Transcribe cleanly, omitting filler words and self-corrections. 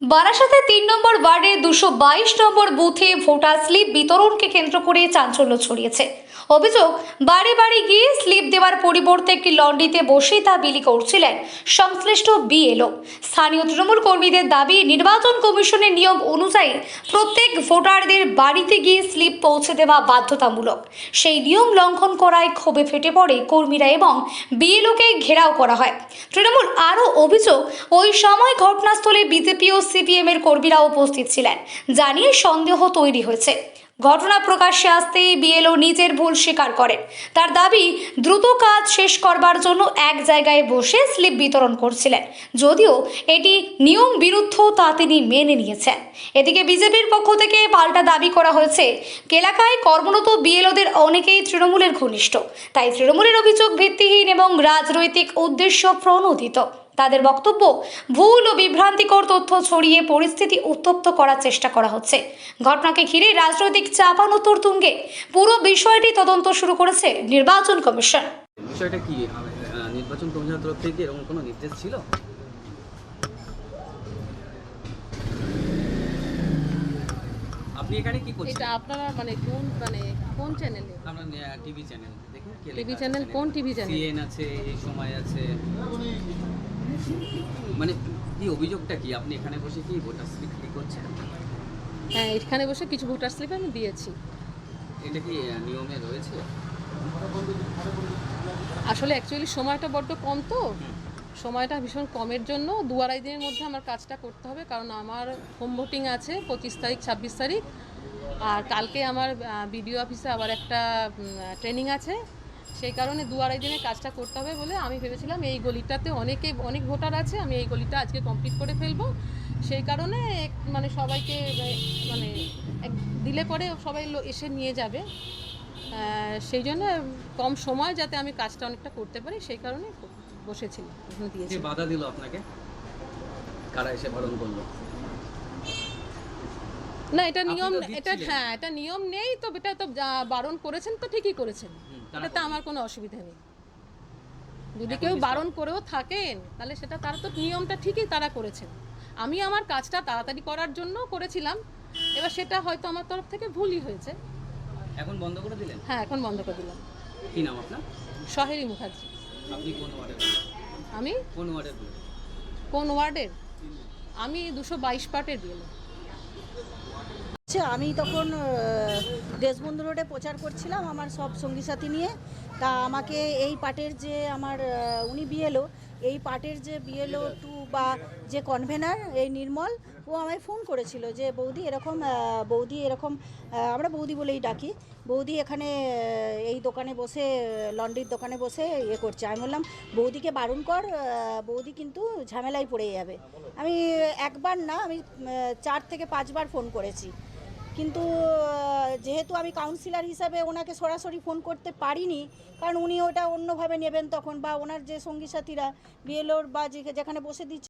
বারাসাতে ৩ নম্বর ওয়ার্ডের ২২২ নম্বর বুথে ভোটার স্লিপ বিতরণকে কেন্দ্র করে চাঞ্চল্য ছড়িয়েছে। অভিযোগ, বাড়ি বাড়ি গিয়ে স্লিপ দেওয়ার পরিবর্তে একটি লন্ড্রিতে বসে তা বিলি করছিলেন সংশ্লিষ্ট বিএলও। স্থানীয় তৃণমূল কর্মীদের দাবি, নির্বাচন কমিশনের নিয়ম অনুযায়ী প্রত্যেক ভোটারদের বাড়িতে গিয়ে স্লিপ পৌঁছে দেওয়া বাধ্যতামূলক। সেই নিয়ম লঙ্ঘন করায় ক্ষোভে ফেটে পড়ে কর্মীরা এবং বিএলওকে ঘেরাও করা হয়। তৃণমূল আরও অভিযোগ, ওই সময় ঘটনাস্থলে বিজেপি ও সিপিএম এর কর্মীরা উপস্থিত ছিলেন, জানিয়ে সন্দেহ তৈরি হয়েছে। ঘটনা প্রকাশ্যে আসতেই বিএলও নিজের ভুল স্বীকার করেন। তার দাবি, দ্রুত কাজ শেষ করবার জন্য এক জায়গায় বসে স্লিপ বিতরণ করছিলেন, যদিও এটি নিয়ম বিরুদ্ধ তা তিনি মেনে নিয়েছেন। এদিকে বিজেপির পক্ষ থেকে পাল্টা দাবি করা হয়েছে, এলাকায় কর্মরত বিএলওদের অনেকেই তৃণমূলের ঘনিষ্ঠ, তাই তৃণমূলের অভিযোগ ভিত্তিহীন এবং রাজনৈতিক উদ্দেশ্য প্রণোদিত। তাদের বক্তব্য, ভুল ও বিভ্রান্তিকর তথ্য ছড়িয়ে পরিস্থিতি উত্তপ্ত করার চেষ্টা করা হচ্ছে। ঘটনাকে ঘিরে রাজনৈতিক চাপানোতর তুঙ্গে পুরো বিষয়টি তদন্ত শুরু করেছে নির্বাচন কমিশন। বিষয়টা কি, নির্বাচন কমিশনের তরফ থেকে এরকম কোনো নির্দেশ ছিল? আপনি এখানে কি করছেন? এটা আপনারা কোন চ্যানেলে? আমরা টিভি চ্যানেল দেখুন। TV channel? কোন টিভি চ্যানেল? সিএন আছে, এই সময় আছে। মানে কি অভিযোগটা কি, আপনি এখানে বসে কি ভোটার স্লিপ ক্লিক করছেন? হ্যাঁ, এখানে বসে কিছু ভোটার স্লিপ আমি দিয়েছি। এটা কি নিয়মে রয়েছে? আসলে অ্যাকচুয়ালি সময়টা বড্ড কম, তো সময়টা ভীষণ কমের জন্য 2-2.5 দিনের মধ্যে আমার কাজটা করতে হবে, কারণ আমার হোম ভোটিং আছে 25 তারিখ 26 তারিখ, আর কালকে আমার বিডিও অফিসে আবার একটা ট্রেনিং আছে। সেই কারণে 2-2.5 দিনের কাজটা করতে হবে বলে আমি ভেবেছিলাম এই গলিটাতে অনেক ভোটার আছে, আমি এই গলিটা আজকে কমপ্লিট করে ফেলবো। সেই কারণে সবাইকে দিলে পরে সবাই এসে নিয়ে যাবে। সেই জন্য কম সময় যাতে আমি কাজটা অনেকটা করতে পারি, সেই কারণে বসেছিলাম, দিয়েছি। বাধা দিল আপনাকে? কারা এসে বারণ করলো? না, এটা নিয়ম, এটা নিয়ম নেই, তো এটা তো বারণ করেছেন, তো ঠিকই করেছেন, এটাতে আমার কোনো অসুবিধা নেই। যদি কেউ বারণ করেও থাকেন তাহলে সেটা তারা তো নিয়মটা ঠিকই তারা করেছেন। আমি আমার কাজটা তাড়াতাড়ি করার জন্য করেছিলাম, এবার সেটা হয়তো আমার তরফ থেকে ভুলই হয়েছে। এখন বন্ধ করে দিলেন? হ্যাঁ, এখন বন্ধ করে দিলাম। কি নাম আপনার? সহেরি মুখার্জি। আপনি কোন ওয়ার্ডের? আমি কোন ওয়ার্ডের? কোন ওয়ার্ডের? আমি 222 পার্টের বিএলও। আমি তখন দেশবন্ধু রোডে প্রচার করছিলাম আমার সব সঙ্গী সাথী নিয়ে। তা আমাকে এই পার্টের যে আমার উনি বিএলও, এই পার্টের যে বিএলও 2 বা যে কনভেনার এই নির্মল, ও আমায় ফোন করেছিল যে বৌদি এরকম আমরা বৌদি বলেই ডাকি, বৌদি এখানে এই দোকানে বসে, লন্ড্রির দোকানে বসে করছে। আমি বললাম বৌদিকে বারণ কর, বৌদি কিন্তু ঝামেলায় পড়ে যাবে। আমি একবার না, আমি 4 থেকে 5 বার ফোন করেছি, কিন্তু যেহেতু আমি কাউন্সিলর হিসাবে ওনাকে সরাসরি ফোন করতে পারিনি, কারণ উনি ওটা অন্যভাবে নেবেন তখন, বা ওনার যে সঙ্গী সাথীরা বিএলওর বা যেখানে বসে দিচ্ছে